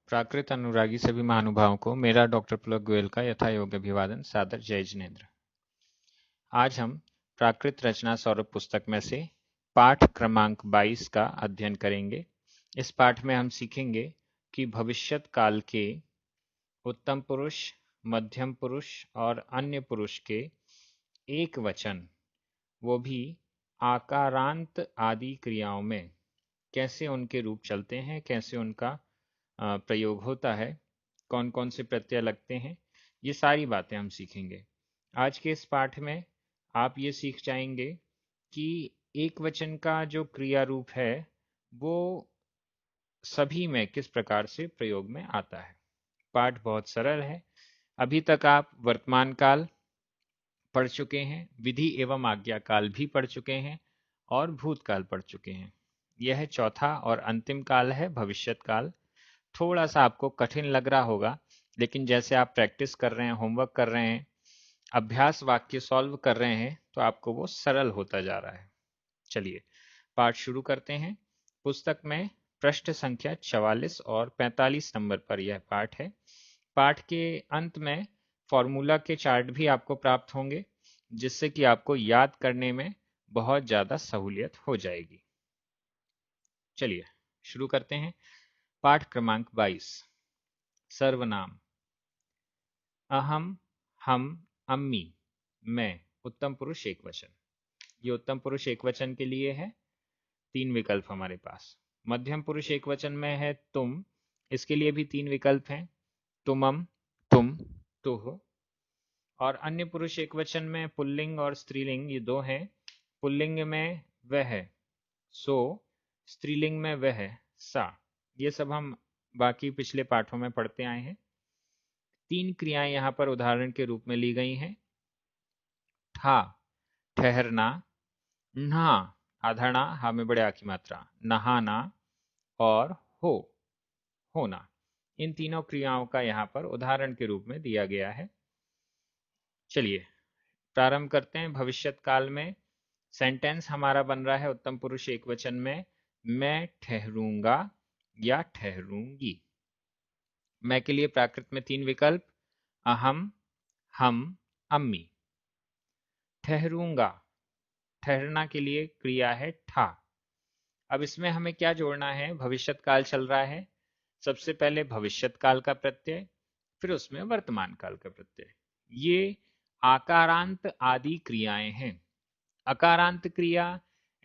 प्राकृत अनुरागी सभी महानुभावों को मेरा डॉक्टर पुलक गोयल का यथा योग्य अभिवादन, सादर जय जिनेन्द्र। आज हम प्राकृत रचना सौरभ पुस्तक में से पाठ क्रमांक 22 का अध्ययन करेंगे। इस पाठ में हम सीखेंगे कि भविष्यत काल के उत्तम पुरुष, मध्यम पुरुष और अन्य पुरुष के एक वचन, वो भी आकारांत आदि क्रियाओं में कैसे उनके रूप चलते हैं, कैसे उनका प्रयोग होता है, कौन कौन से प्रत्यय लगते हैं, ये सारी बातें हम सीखेंगे। आज के इस पाठ में आप ये सीख जाएंगे कि एक वचन का जो क्रिया रूप है वो सभी में किस प्रकार से प्रयोग में आता है। पाठ बहुत सरल है। अभी तक आप वर्तमान काल पढ़ चुके हैं, विधि एवं आज्ञा काल भी पढ़ चुके हैं और भूतकाल पढ़ चुके हैं। यह चौथा और अंतिम काल है, भविष्यत काल। थोड़ा सा आपको कठिन लग रहा होगा, लेकिन जैसे आप प्रैक्टिस कर रहे हैं, होमवर्क कर रहे हैं, अभ्यास वाक्य सॉल्व कर रहे हैं, तो आपको वो सरल होता जा रहा है। चलिए पाठ शुरू करते हैं। पुस्तक में पृष्ठ संख्या 44 और 45 नंबर पर यह पाठ है। पाठ के अंत में फॉर्मूला के चार्ट भी आपको प्राप्त होंगे, जिससे कि आपको याद करने में बहुत ज्यादा सहूलियत हो जाएगी। चलिए शुरू करते हैं। पाठ क्रमांक 22। सर्वनाम। अहम, हम, अम्मी, मैं, उत्तम पुरुष एक वचन। ये उत्तम पुरुष एक वचन के लिए है। 3 विकल्प हमारे पास। मध्यम पुरुष एक वचन में है तुम, इसके लिए भी 3 विकल्प हैं, तुमम, तुम, तुह। और अन्य पुरुष एक वचन में पुल्लिंग और स्त्रीलिंग ये 2 हैं। पुल्लिंग में वह, सो, स्त्रीलिंग में वह, सा। ये सब हम बाकी पिछले पाठों में पढ़ते आए हैं। 3 क्रियाएं यहां पर उदाहरण के रूप में ली गई हैं। ठा, ठहरना, नहा, आधरणा, हा में बड़े आ की मात्रा, नहाना, और हो, होना। इन तीनों क्रियाओं का यहां पर उदाहरण के रूप में दिया गया है। चलिए प्रारंभ करते हैं। भविष्यत काल में सेंटेंस हमारा बन रहा है उत्तम पुरुष एक वचन में, मैं ठहरूंगा या ठहरूंगी। मैं के लिए प्राकृत में 3 विकल्प, अहम, हम, अम्मी। ठहरूंगा, ठहरना के लिए क्रिया है ठा। अब इसमें हमें क्या जोड़ना है? भविष्यत काल चल रहा है, सबसे पहले भविष्यत काल का प्रत्यय, फिर उसमें वर्तमान काल का प्रत्यय। ये आकारांत आदि क्रियाएं हैं। अकारांत क्रिया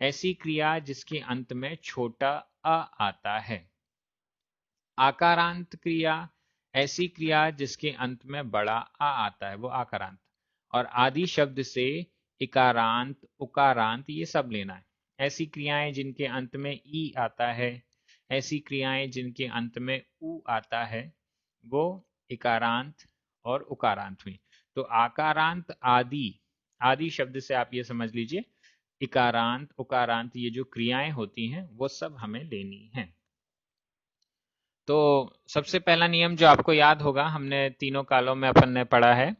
ऐसी क्रिया जिसके अंत में छोटा अ आता है। आकारांत क्रिया ऐसी क्रिया जिसके अंत में बड़ा आ आता है, वो आकारांत। और आदि शब्द से इकारांत, उकारांत ये सब लेना है। ऐसी क्रियाएं जिनके अंत में ई आता है, ऐसी क्रियाएं जिनके अंत में उ आता है, वो इकारांत और उकारांत हुई। तो आकारांत आदि, आदि शब्द से आप ये समझ लीजिए इकारांत, उकारांत ये जो क्रियाएं होती हैं वो सब हमें लेनी है। तो सबसे पहला नियम जो आपको याद होगा, हमने तीनों कालों में अपन ने पढ़ा है,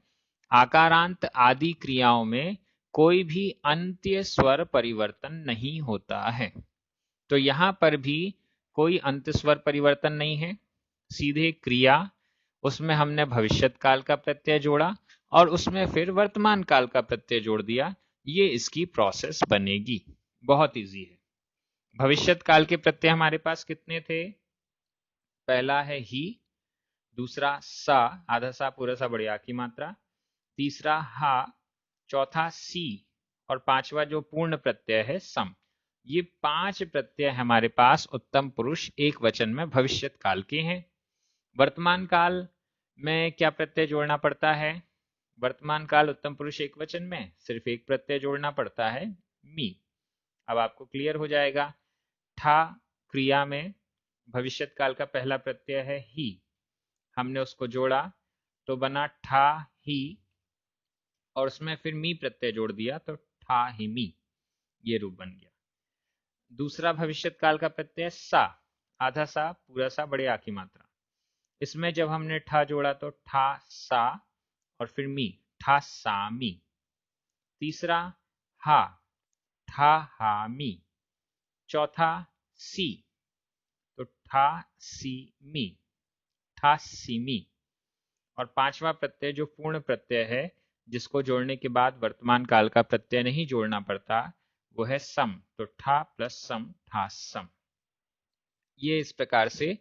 आकारांत आदि क्रियाओं में कोई भी अंत्य स्वर परिवर्तन नहीं होता है। तो यहां पर भी कोई अंत्य स्वर परिवर्तन नहीं है, सीधे क्रिया, उसमें हमने भविष्यत काल का प्रत्यय जोड़ा और उसमें फिर वर्तमान काल का प्रत्यय जोड़ दिया। ये इसकी प्रोसेस बनेगी। बहुत इजी है। भविष्यत काल के प्रत्यय हमारे पास कितने थे? पहला है ही, दूसरा सा, आधा सा पूरा सा बड़े आ की मात्रा, तीसरा हा, चौथा सी, और पांचवा जो पूर्ण प्रत्यय है सम। ये 5 प्रत्यय हमारे पास उत्तम पुरुष एक वचन में भविष्यत काल के हैं। वर्तमान काल में क्या प्रत्यय जोड़ना पड़ता है? वर्तमान काल उत्तम पुरुष एक वचन में सिर्फ एक प्रत्यय जोड़ना पड़ता है, मी। अब आपको क्लियर हो जाएगा। ठा क्रिया में भविष्यत काल का पहला प्रत्यय है ही, हमने उसको जोड़ा तो बना ठा ही, और उसमें फिर मी प्रत्यय जोड़ दिया तो ठा ही मी, ये रूप बन गया। दूसरा भविष्यत काल का प्रत्यय सा, आधा सा पूरा सा बड़े आ की मात्रा, इसमें जब हमने ठा जोड़ा तो ठा सा और फिर मी, ठा सा मी। तीसरा हा, ठा हा मी। चौथा सी, तो ठा सी मी। ठासिमी। और पांचवा प्रत्यय जो पूर्ण प्रत्यय है, जिसको जोड़ने के बाद वर्तमान काल का प्रत्यय नहीं जोड़ना पड़ता, वो है सम। तो ठा प्लस सम, ठासम। ये इस प्रकार से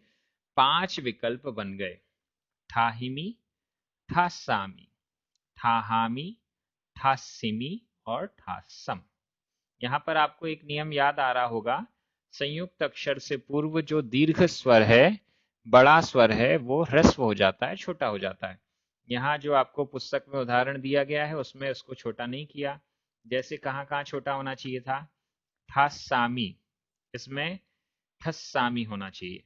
5 विकल्प बन गए। ठाहिमी, ठासामी, ठाहामी, ठासिमी और ठासम। यहाँ पर आपको एक नियम याद आ रहा होगा, संयुक्त अक्षर से पूर्व जो दीर्घ स्वर है, बड़ा स्वर है, वो ह्रस्व हो जाता है, छोटा हो जाता है। यहाँ जो आपको पुस्तक में उदाहरण दिया गया है उसमें उसको छोटा नहीं किया। जैसे कहाँ कहाँ छोटा होना चाहिए था? ठासामी, इसमें ठस्सामी होना चाहिए।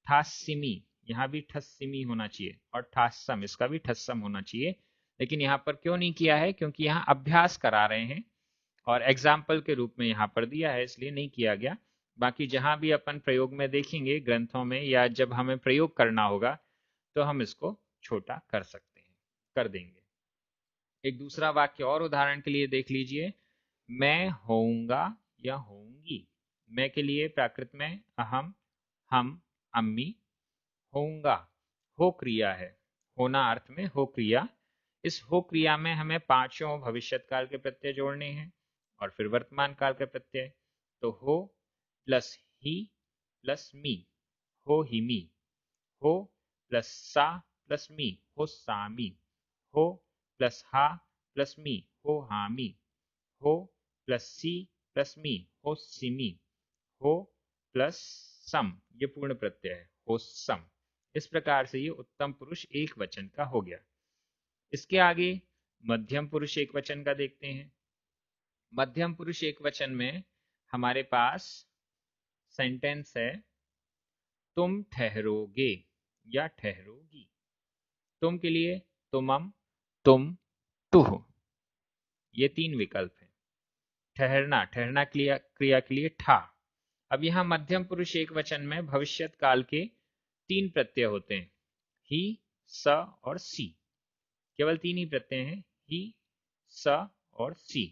ठासिमी, यहाँ भी ठस्सिमी होना चाहिए। और ठासम, इसका भी ठस्सम होना चाहिए। लेकिन यहाँ पर क्यों नहीं किया है? क्योंकि यहाँ अभ्यास करा रहे हैं और एग्जाम्पल के रूप में यहाँ पर दिया है, इसलिए नहीं किया गया। बाकी जहां भी अपन प्रयोग में देखेंगे ग्रंथों में, या जब हमें प्रयोग करना होगा, तो हम इसको छोटा कर सकते हैं, कर देंगे। एक दूसरा वाक्य और उदाहरण के लिए देख लीजिए। मैं होऊंगा या होऊंगी। मैं के लिए प्राकृत में अहम, हम, अम्मी। होऊंगा, हो क्रिया है, होना अर्थ में हो क्रिया। इस हो क्रिया में हमें पांचों भविष्यत काल के प्रत्यय जोड़ने हैं और फिर वर्तमान काल के प्रत्यय। तो हो प्लस ही प्लस मी, हो ही मी। हो प्लस सा प्लस मी, हो सामी। हो प्लस हा प्लस मी, हो हामी। हो प्लस सी प्लस मी, हो सिमी। हो प्लस सम, ये पूर्ण प्रत्यय है, हो सम। इस प्रकार से ये उत्तम पुरुष एक वचन का हो गया। इसके आगे मध्यम पुरुष एक वचन का देखते हैं। मध्यम पुरुष एक वचन में हमारे पास सेंटेंस है, तुम ठहरोगे या ठहरोगी। तुम के लिए तुमम, तुम, तुह, ये 3 विकल्प हैं। ठहरना, ठहरना क्रिया के लिए ठा। अब यहां मध्यम पुरुष एक वचन में भविष्यत काल के 3 प्रत्यय होते हैं, ही, स और सी। केवल 3 ही प्रत्यय हैं, ही, स और सी।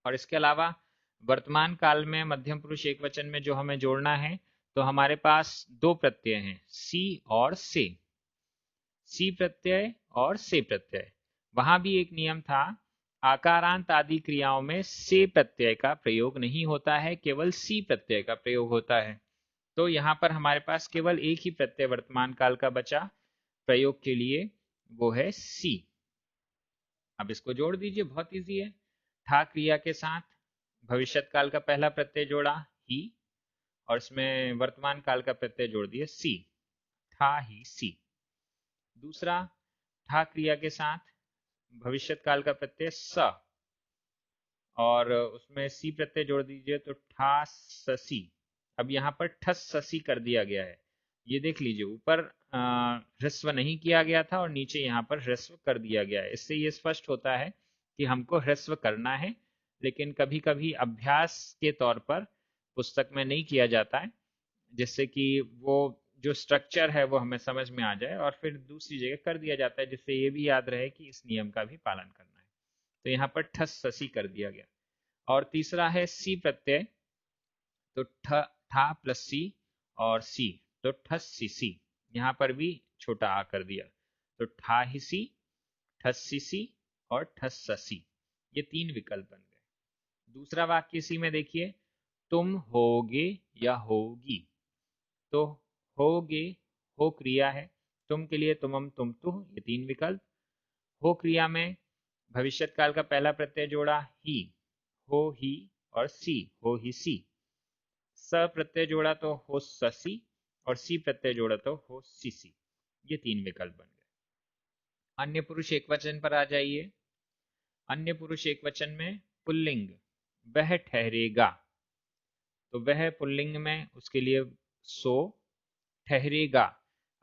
और इसके अलावा वर्तमान काल में मध्यम पुरुष एक वचन में जो हमें जोड़ना है, तो हमारे पास 2 प्रत्यय हैं, सी और से। सी प्रत्यय और से प्रत्यय। वहां भी एक नियम था, आकारांत आदि क्रियाओं में से प्रत्यय का प्रयोग नहीं होता है, केवल सी प्रत्यय का प्रयोग होता है। तो यहाँ पर हमारे पास केवल एक ही प्रत्यय वर्तमान काल का बचा प्रयोग के लिए, वो है सी। अब इसको जोड़ दीजिए, बहुत इजी है। ठा क्रिया के साथ भविष्यत काल का पहला प्रत्यय जोड़ा ही, और इसमें वर्तमान काल का प्रत्यय जोड़ दिया सी, ठा ही सी। दूसरा, ठा क्रिया के साथ भविष्यत काल का प्रत्यय स, और उसमें सी प्रत्यय जोड़ दीजिए तो ठा ससी। अब यहाँ पर ठस ससी कर दिया गया है। ये देख लीजिए, ऊपर ह्रस्व नहीं किया गया था और नीचे यहाँ पर ह्रस्व कर दिया गया है। इससे ये स्पष्ट होता है कि हमको ह्रस्व करना है, लेकिन कभी कभी अभ्यास के तौर पर पुस्तक में नहीं किया जाता है, जिससे कि वो जो स्ट्रक्चर है वो हमें समझ में आ जाए, और फिर दूसरी जगह कर दिया जाता है, जिससे ये भी याद रहे कि इस नियम का भी पालन करना है। तो यहाँ पर ठस ससी कर दिया गया। और तीसरा है सी प्रत्यय, तो ठा प्लस सी और सी, तो ठस सी सी। यहाँ पर भी छोटा आ कर दिया, तो ठा ही सी, ठस सी सी और ठस ससी। ये 3 विकल्प बन गए। दूसरा वाक्य इसी में देखिए, तुम होगे या होगी। तो होगे, हो क्रिया है, तुम के लिए तुमम, तुम, तुह, ये 3 विकल्प। हो क्रिया में भविष्यत काल का पहला प्रत्यय जोड़ा ही, हो ही और सी, हो ही सी। स प्रत्यय जोड़ा तो हो ससी, और सी प्रत्यय जोड़ा तो हो सीसी। ये 3 विकल्प बन गए। अन्य पुरुष एक वचन पर आ जाइए। अन्य पुरुष एक वचन में पुल्लिंग, वह ठहरेगा। तो वह पुल्लिंग में उसके लिए सो, ठहरेगा।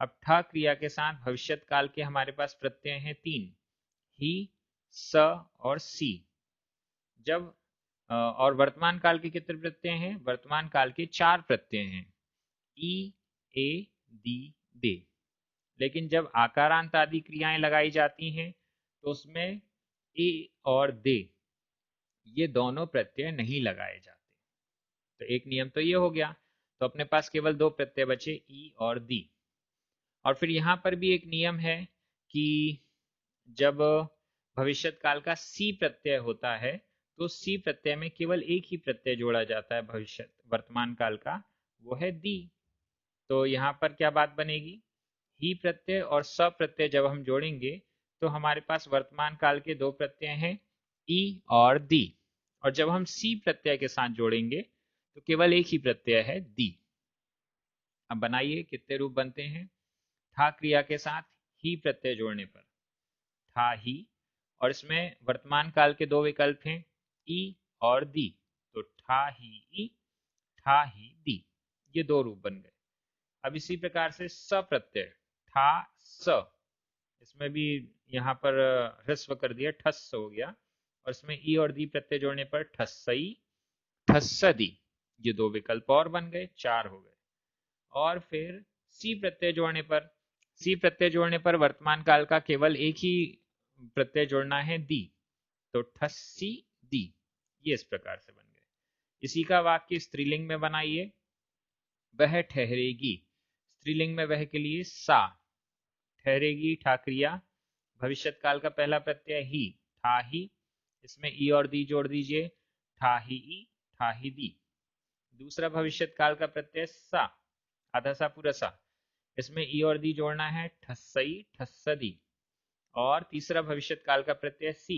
अब ठा क्रिया के साथ भविष्यत काल के हमारे पास प्रत्यय हैं 3, ही, स और सी। जब और वर्तमान काल के कितने प्रत्यय हैं? वर्तमान काल के 4 प्रत्यय हैं, ई, ए, दी, दे। लेकिन जब आकारांत आदि क्रियाएं लगाई जाती हैं, तो उसमें ए और दे, ये दोनों प्रत्यय नहीं लगाए जाते। तो एक नियम तो ये हो गया। तो अपने पास केवल 2 प्रत्यय बचे, ई और दी। और फिर यहाँ पर भी एक नियम है कि जब भविष्यत काल का सी प्रत्यय होता है तो सी प्रत्यय में केवल एक ही प्रत्यय जोड़ा जाता है भविष्य वर्तमान काल का, वो है दी। तो यहाँ पर क्या बात बनेगी, ही प्रत्यय और स प्रत्यय जब हम जोड़ेंगे तो हमारे पास वर्तमान काल के दो प्रत्यय हैं ई और दी, और जब हम सी प्रत्यय के साथ जोड़ेंगे तो केवल एक ही प्रत्यय है दी। अब बनाइए कितने रूप बनते हैं। था क्रिया के साथ ही प्रत्यय जोड़ने पर था ही, और इसमें वर्तमान काल के दो विकल्प हैं ई और दी, तो ठा ही ई ठा ही दी, ये दो रूप बन गए। अब इसी प्रकार से स प्रत्यय ठा स, इसमें भी यहाँ पर ह्रस्व कर दिया, ठस हो गया, और इसमें ई और दी प्रत्यय जोड़ने पर ठस्सई ठस्सदी, ये दो विकल्प और बन गए, चार हो गए। और फिर सी प्रत्यय जोड़ने पर, सी प्रत्यय जोड़ने पर वर्तमान काल का केवल एक ही प्रत्यय जोड़ना है दी, तो ठस्सी दी, ये इस प्रकार से बन गए। इसी का वाक्य स्त्रीलिंग में बनाइए, वह ठहरेगी, स्त्रीलिंग में वह के लिए सा, ठहरेगी ठा क्रिया, भविष्यत काल का पहला प्रत्यय ही ठा ही, इसमें ई और दी जोड़ दीजिए, ठा ही ई ठा ही दी। दूसरा भविष्यत काल का प्रत्यय सा, आधा सा पूरा सा, इसमें ई और दी जोड़ना है, ठस्सई ठस्सदी। और तीसरा भविष्यत काल का प्रत्यय सी,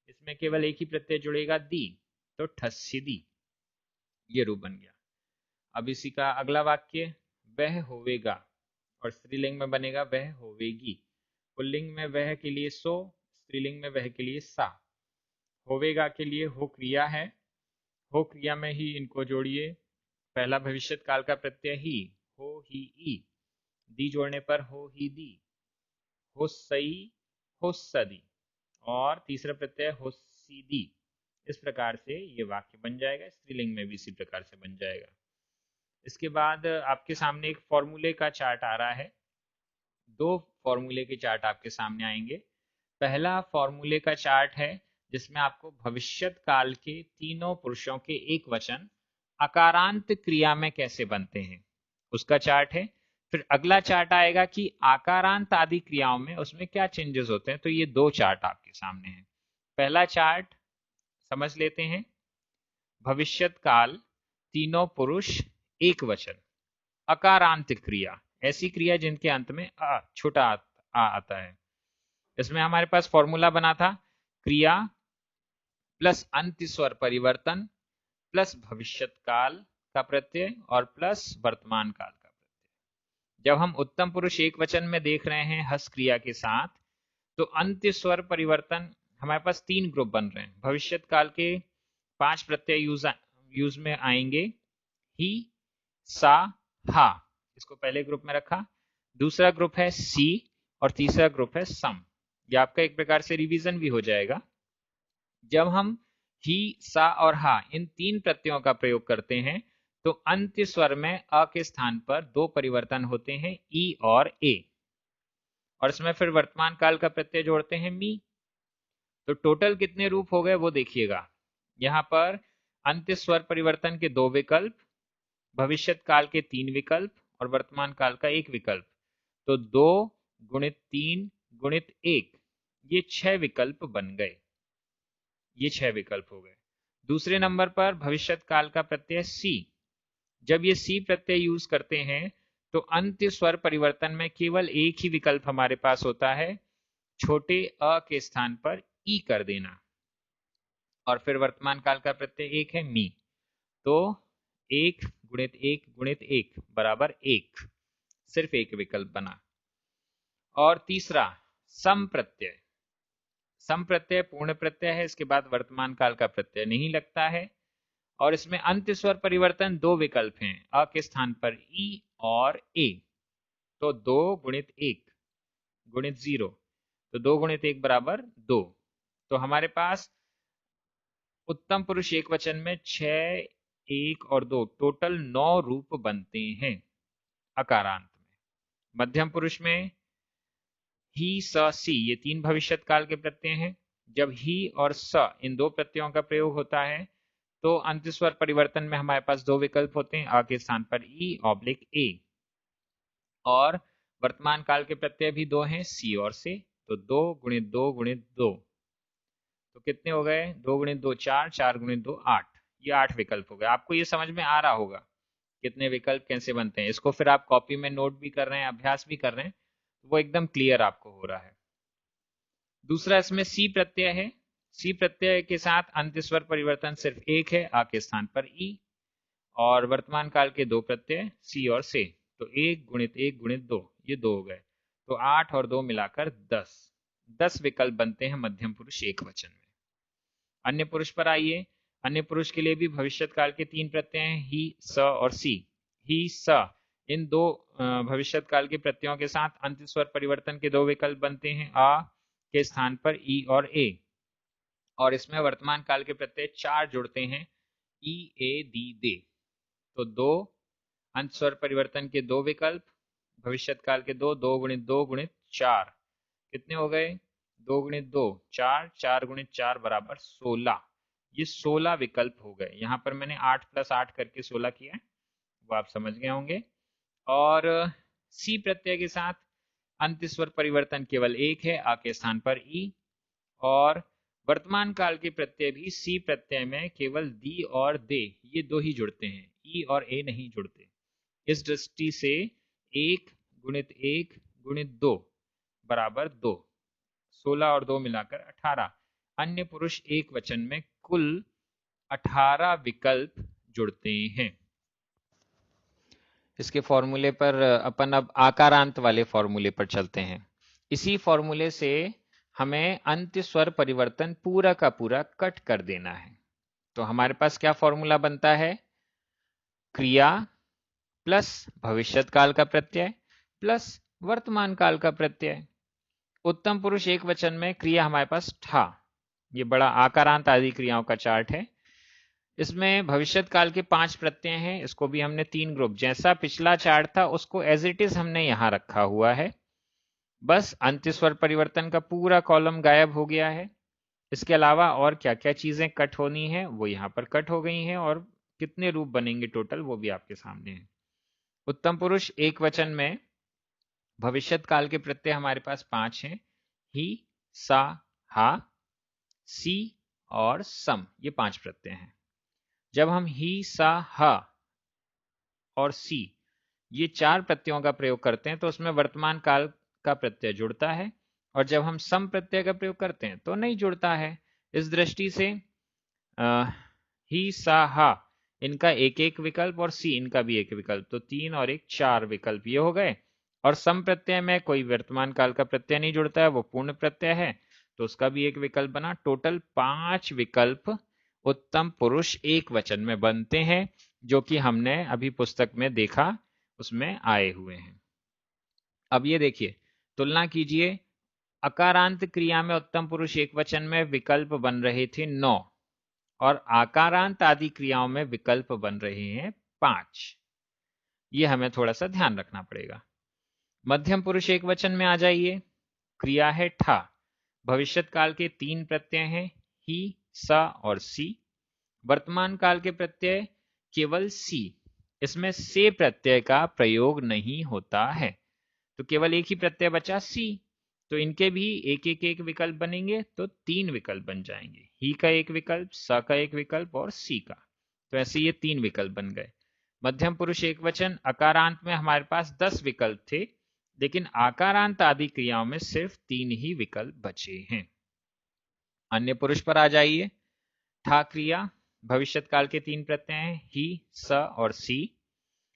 इसमें केवल एक ही प्रत्यय जुड़ेगा दी, तो ठस्सिदी, ये रूप बन गया। अब इसी का अगला वाक्य, वह होवेगा, और स्त्रीलिंग में बनेगा वह होवेगी, पुल्लिंग में वह के लिए सो, स्त्रीलिंग में वह के लिए सा। होवेगा के लिए हो क्रिया है, हो क्रिया में ही इनको जोड़िए, पहला भविष्यत काल का प्रत्यय ही, हो ही ई, दी जोड़ने पर हो ही दी, हो सई हो सदी, और तीसरा प्रत्यय हो सीधी। इस प्रकार से ये वाक्य बन जाएगा, स्त्रीलिंग में भी इसी प्रकार से बन जाएगा। इसके बाद आपके सामने एक फॉर्मूले का चार्ट आ रहा है, दो फॉर्मूले के चार्ट आपके सामने आएंगे। पहला फॉर्मूले का चार्ट है जिसमें आपको भविष्यत काल के तीनों पुरुषों के एक वचन अकारांत क्रिया में कैसे बनते हैं उसका चार्ट है। फिर अगला चार्ट आएगा कि आकारांत आदि क्रियाओं में उसमें क्या चेंजेस होते हैं। तो ये दो चार्ट आपके सामने हैं। पहला चार्ट समझ लेते हैं, भविष्यत काल तीनों पुरुष एक वचन अकारांत क्रिया, ऐसी क्रिया जिनके अंत में आ छोटा आ आता है। इसमें हमारे पास फॉर्मूला बना था, क्रिया प्लस अंत्य स्वर परिवर्तन प्लस भविष्यत काल का प्रत्यय और प्लस वर्तमान काल का प्रत्यय। जब हम उत्तम पुरुष एक वचन में देख रहे हैं हस क्रिया के साथ, तो अंत्य स्वर परिवर्तन हमारे पास तीन ग्रुप बन रहे हैं। भविष्यत काल के 5 प्रत्यय यूज में आएंगे, ही सा हा, इसको पहले ग्रुप में रखा। दूसरा ग्रुप है सी और तीसरा ग्रुप है सम। यह आपका एक प्रकार से रिवीजन भी हो जाएगा। जब हम ही सा और हा इन तीन प्रत्ययों का प्रयोग करते हैं तो अंत्य स्वर में अ के स्थान पर दो परिवर्तन होते हैं, ई और ए, और इसमें फिर वर्तमान काल का प्रत्यय जोड़ते हैं मी। तो टोटल कितने रूप हो गए वो देखिएगा। यहाँ पर अंत्य स्वर परिवर्तन के दो विकल्प, भविष्यत काल के 3 विकल्प और वर्तमान काल का 1 विकल्प। तो 2 गुणित 3 गुणित 1, ये 6 विकल्प बन गए, ये 6 विकल्प हो गए। दूसरे नंबर पर भविष्यत काल का प्रत्यय सी, जब ये सी प्रत्यय यूज करते हैं तो अंत्य स्वर परिवर्तन में केवल एक ही विकल्प हमारे पास होता है, छोटे अ के स्थान पर ई कर देना। और फिर वर्तमान काल का प्रत्यय एक है मी, तो 1 गुणित 1 गुणित 1 बराबर 1, सिर्फ एक विकल्प बना। और तीसरा सम प्रत्यय, सम प्रत्यय पूर्ण प्रत्यय है, इसके बाद वर्तमान काल का प्रत्यय नहीं लगता है, और इसमें अंत्य स्वर परिवर्तन दो विकल्प हैं, अ के स्थान पर ई और ए। तो 2 गुणित 1 गुणित 0, तो 2 गुणित 1 बराबर 2। तो हमारे पास उत्तम पुरुष एक वचन में 6, 1 और 2 टोटल 9 रूप बनते हैं अकारांत में। मध्यम पुरुष में ही स सी ये 3 भविष्यत काल के प्रत्यय हैं। जब ही और स इन दो प्रत्ययों का प्रयोग होता है तो अंत्य स्वर परिवर्तन में हमारे पास दो विकल्प होते हैं, अ के स्थान पर ई ऑब्लिक ए। और वर्तमान काल के प्रत्यय भी दो हैं, सी और से, तो 2 गुणित 2 गुणित 2, तो कितने हो गए? 2 गुणित 2 4, 4 गुणित 2 8, ये 8 विकल्प हो गए। आपको ये समझ में आ रहा होगा कितने विकल्प कैसे बनते हैं। इसको फिर आप कॉपी में नोट भी कर रहे हैं, अभ्यास भी कर रहे हैं, तो वो एकदम क्लियर आपको हो रहा है। दूसरा इसमें सी प्रत्यय है। सी प्रत्यय के साथ अंत स्वर परिवर्तन सिर्फ एक है, आ के स्थान पर ई, और वर्तमान काल के दो प्रत्यय सी और से, तो 1 गुणित 1 गुणित 2, ये 2 हो गए, तो 8 और 2 मिलाकर 10। 10 विकल्प बनते हैं मध्यम पुरुष एक वचन में। अन्य पुरुष पर आइए। अन्य पुरुष के लिए भी भविष्यत काल के 3 प्रत्यय हैं, ही, स और सी। ही, स, इन दो भविष्यत काल के प्रत्ययों के साथ अंत स्वर परिवर्तन के दो विकल्प बनते हैं, आ के स्थान पर ई और ए, और इसमें वर्तमान काल के प्रत्यय 4 जुड़ते हैं, ई, ए, दी, दे। तो 2 अंत स्वर परिवर्तन के दो विकल्प, भविष्यत काल के 2 गुणित 2 गुणित 4, कितने हो गए? 2 गुणित 2 4, 4 गुणित 4 बराबर 16। ये 16 विकल्प हो गए। यहाँ पर मैंने 8 + 8 करके 16 किया है, वो आप समझ गए होंगे। और सी प्रत्यय के साथ अंत स्वर परिवर्तन केवल एक है, आ के स्थान पर ई, और वर्तमान काल के प्रत्यय भी सी प्रत्यय में केवल दी और दे, ये दो ही जुड़ते हैं, ई और ए नहीं जुड़ते। इस दृष्टि से 1 गुणित 1 गुणित 2 बराबर 2, 16 और 2 मिलाकर 18। अन्य पुरुष एक वचन में कुल 18 विकल्प जुड़ते हैं। इसके फॉर्मूले पर अपन अब आकारांत वाले फॉर्मूले पर चलते हैं। इसी फॉर्मूले से हमें अंत्य स्वर परिवर्तन पूरा का पूरा कट कर देना है। तो हमारे पास क्या फॉर्मूला बनता है? क्रिया प्लस भविष्यत काल का प्रत्यय प्लस वर्तमान काल का प्रत्यय। उत्तम पुरुष एक वचन में क्रिया हमारे पास था, ये बड़ा आकारांत आदि क्रियाओं का चार्ट है। इसमें भविष्यत काल के 5 प्रत्यय हैं, इसको भी हमने 3 ग्रुप, जैसा पिछला चार्ट था उसको एज इट इज हमने यहां रखा हुआ है। बस अंत्य स्वर परिवर्तन का पूरा कॉलम गायब हो गया है। इसके अलावा और क्या क्या चीजें कट होनी है वो यहाँ पर कट हो गई हैं, और कितने रूप बनेंगे टोटल वो भी आपके सामने है। उत्तम पुरुष एक वचन में भविष्यत काल के प्रत्यय हमारे पास 5 हैं, ही, सा, हा, सी और सम, ये 5 प्रत्यय हैं। जब हम ही, सा, हा और सी, ये 4 प्रत्ययों का प्रयोग करते हैं तो उसमें वर्तमान काल का प्रत्यय जुड़ता है, और जब हम सम प्रत्यय का प्रयोग करते हैं तो नहीं जुड़ता है। इस दृष्टि से ही, सा, हा इनका एक एक विकल्प, और सी इनका भी एक विकल्प, तो 3 और 1 4 विकल्प ये हो गए। और सम प्रत्यय में कोई वर्तमान काल का प्रत्यय नहीं जुड़ता है, वो पूर्ण प्रत्यय है, तो उसका भी एक विकल्प बना। टोटल 5 विकल्प उत्तम पुरुष एक वचन में बनते हैं, जो कि हमने अभी पुस्तक में देखा, उसमें आए हुए हैं। अब ये देखिए, तुलना कीजिए। अकारांत क्रिया में उत्तम पुरुष एक वचन में विकल्प बन रहे थे 9, और आकारांत आदि क्रियाओं में विकल्प बन रहे हैं 5। ये हमें थोड़ा सा ध्यान रखना पड़ेगा। मध्यम पुरुष एक वचन में आ जाइए। क्रिया है ठा, भविष्यत काल के 3 प्रत्यय हैं, ही, सा और सी। वर्तमान काल के प्रत्यय केवल सी, इसमें से प्रत्यय का प्रयोग नहीं होता है, तो केवल एक ही प्रत्यय बचा सी, तो इनके भी एक एक एक विकल्प बनेंगे, तो 3 विकल्प बन जाएंगे। ही का एक विकल्प, सा का एक विकल्प और सी का, तो ऐसे ये 3 विकल्प बन गए। मध्यम पुरुष एक वचन अकारांत में हमारे पास 10 विकल्प थे, लेकिन आकारांत आदि क्रियाओं में सिर्फ 3 ही विकल्प बचे हैं। अन्य पुरुष पर आ जाइए। ठा क्रिया, भविष्यत काल के 3 प्रत्यय हैं, ही, स और सी।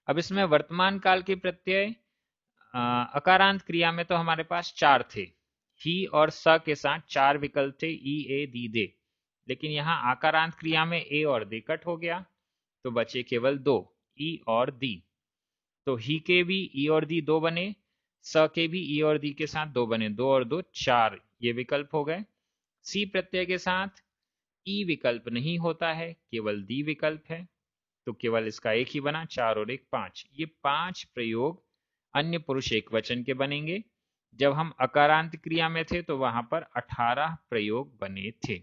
अब इसमें वर्तमान काल के प्रत्यय अकारांत क्रिया में तो हमारे पास 4 थे, ही और स के साथ 4 विकल्प थे, ई, ए, दी, दे। लेकिन यहाँ आकारांत क्रिया में ए और दे कट हो गया, तो बचे केवल 2, ई और दी। तो ही के भी ई और दी 2 बने, स के भी ई और दी के साथ 2 बने, 2 और 2 4, ये विकल्प हो गए। सी प्रत्यय के साथ ई विकल्प नहीं होता है, केवल दी विकल्प है, तो केवल इसका एक ही बना, 4 और 1 5। ये 5 प्रयोग अन्य पुरुष एक वचन के बनेंगे। जब हम अकारांत क्रिया में थे तो वहां पर 18 प्रयोग बने थे।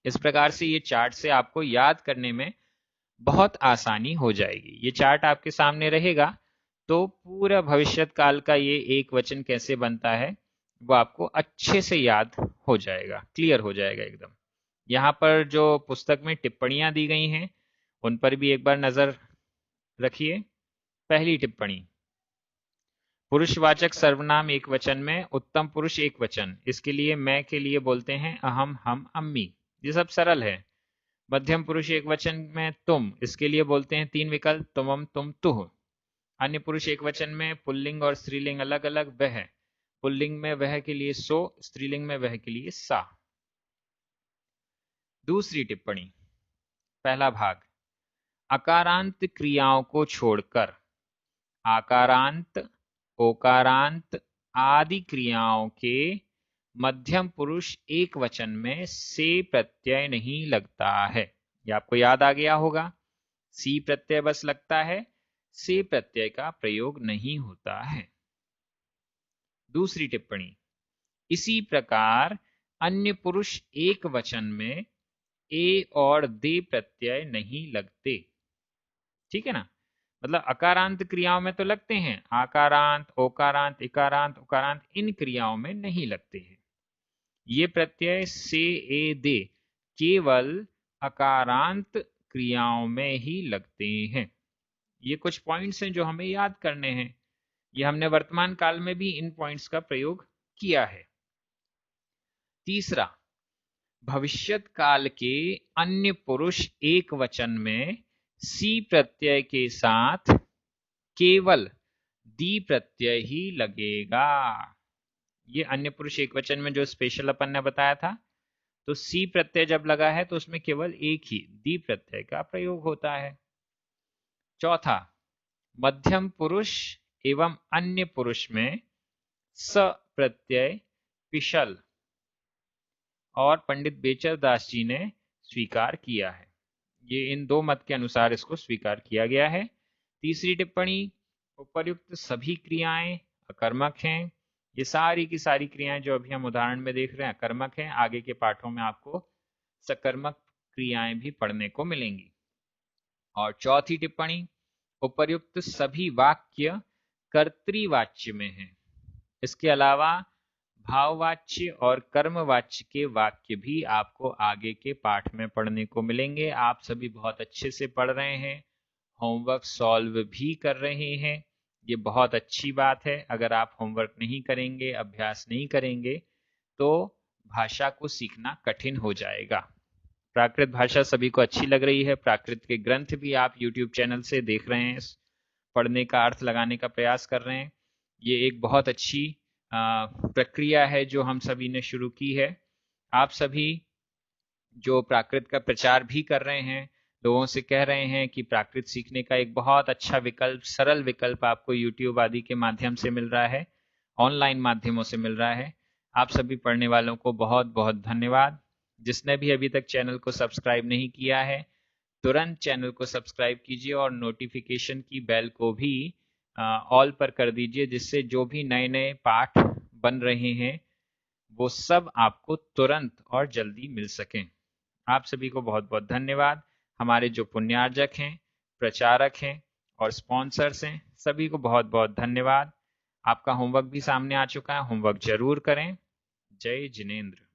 इस प्रकार से ये चार्ट से आपको याद करने में बहुत आसानी हो जाएगी। ये चार्ट आपके सामने रहेगा, तो पूरा भविष्यत काल का ये एक वचन कैसे बनता है वो आपको अच्छे से याद हो जाएगा, क्लियर हो जाएगा एकदम। यहाँ पर जो पुस्तक में टिप्पणियां दी गई हैं उन पर भी एक बार नजर रखिए। पहली टिप्पणी, पुरुषवाचक सर्वनाम एक वचन में, उत्तम पुरुष एक वचन, इसके लिए मैं के लिए बोलते हैं अहम, हम, अम्मी। ये सब सरल है। मध्यम पुरुष एक वचन में तुम, इसके लिए बोलते हैं तीन विकल्प, तुमम, तुम, तुह। अन्य पुरुष एक वचन में पुल्लिंग और स्त्रीलिंग अलग अलग, वह। पुल्लिंग में वह के लिए सो, स्त्रीलिंग में वह के लिए सा। दूसरी टिप्पणी, पहला भाग, अकारांत क्रियाओं को छोड़कर आकारांत, ओकारांत आदि क्रियाओं के मध्यम पुरुष एक वचन में से प्रत्यय नहीं लगता है। ये आपको याद आ गया होगा। सी प्रत्यय बस लगता है, से प्रत्यय का प्रयोग नहीं होता है। दूसरी टिप्पणी, इसी प्रकार अन्य पुरुष एक वचन में ए और दे प्रत्यय नहीं लगते। ठीक है ना? मतलब अकारांत क्रियाओं में तो लगते हैं, आकारांत, ओकारांत, इकारांत, उकारांत इन क्रियाओं में नहीं लगते हैं। ये प्रत्यय से, ए, दे केवल अकारांत क्रियाओं में ही लगते हैं। ये कुछ पॉइंट्स हैं जो हमें याद करने हैं। ये हमने वर्तमान काल में भी इन पॉइंट्स का प्रयोग किया है। तीसरा, भविष्यत काल के अन्य पुरुष एक वचन में सी प्रत्यय के साथ केवल दी प्रत्यय ही लगेगा। ये अन्य पुरुष एक वचन में जो स्पेशल अपन ने बताया था, तो सी प्रत्यय जब लगा है तो उसमें केवल एक ही दी प्रत्यय का प्रयोग होता है। चौथा, मध्यम पुरुष एवं अन्य पुरुष में स प्रत्यय पिशल और पंडित बेचर दास जी ने स्वीकार किया है। ये इन दो मत के अनुसार इसको स्वीकार किया गया है। तीसरी टिप्पणी, उपर्युक्त सभी क्रियाएं अकर्मक हैं। ये सारी की सारी क्रियाएं जो अभी हम उदाहरण में देख रहे हैं अकर्मक हैं। आगे के पाठों में आपको सकर्मक क्रियाएं भी पढ़ने को मिलेंगी। और चौथी टिप्पणी, उपर्युक्त सभी वाक्य कर्तृवाच्य में हैं। इसके अलावा भाववाच्य और कर्मवाच्य के वाक्य भी आपको आगे के पाठ में पढ़ने को मिलेंगे। आप सभी बहुत अच्छे से पढ़ रहे हैं, होमवर्क सॉल्व भी कर रहे हैं। ये बहुत अच्छी बात है। अगर आप होमवर्क नहीं करेंगे, अभ्यास नहीं करेंगे तो भाषा को सीखना कठिन हो जाएगा। प्राकृत भाषा सभी को अच्छी लग रही है। प्राकृत के ग्रंथ भी आप YouTube चैनल से देख रहे हैं, पढ़ने का अर्थ लगाने का प्रयास कर रहे हैं। ये एक बहुत अच्छी प्रक्रिया है जो हम सभी ने शुरू की है। आप सभी जो प्राकृत का प्रचार भी कर रहे हैं, लोगों से कह रहे हैं कि प्राकृत सीखने का एक बहुत अच्छा विकल्प, सरल विकल्प आपको YouTube आदि के माध्यम से मिल रहा है, ऑनलाइन माध्यमों से मिल रहा है। आप सभी पढ़ने वालों को बहुत बहुत धन्यवाद। जिसने भी अभी तक चैनल को सब्सक्राइब नहीं किया है, तुरंत चैनल को सब्सक्राइब कीजिए और नोटिफिकेशन की बेल को भी ऑल पर कर दीजिए, जिससे जो भी नए नए पाठ बन रहे हैं वो सब आपको तुरंत और जल्दी मिल सकें। आप सभी को बहुत बहुत धन्यवाद। हमारे जो पुण्यार्जक हैं, प्रचारक हैं और स्पॉन्सर्स हैं, सभी को बहुत बहुत धन्यवाद। आपका होमवर्क भी सामने आ चुका है, होमवर्क जरूर करें। जय जिनेंद्र।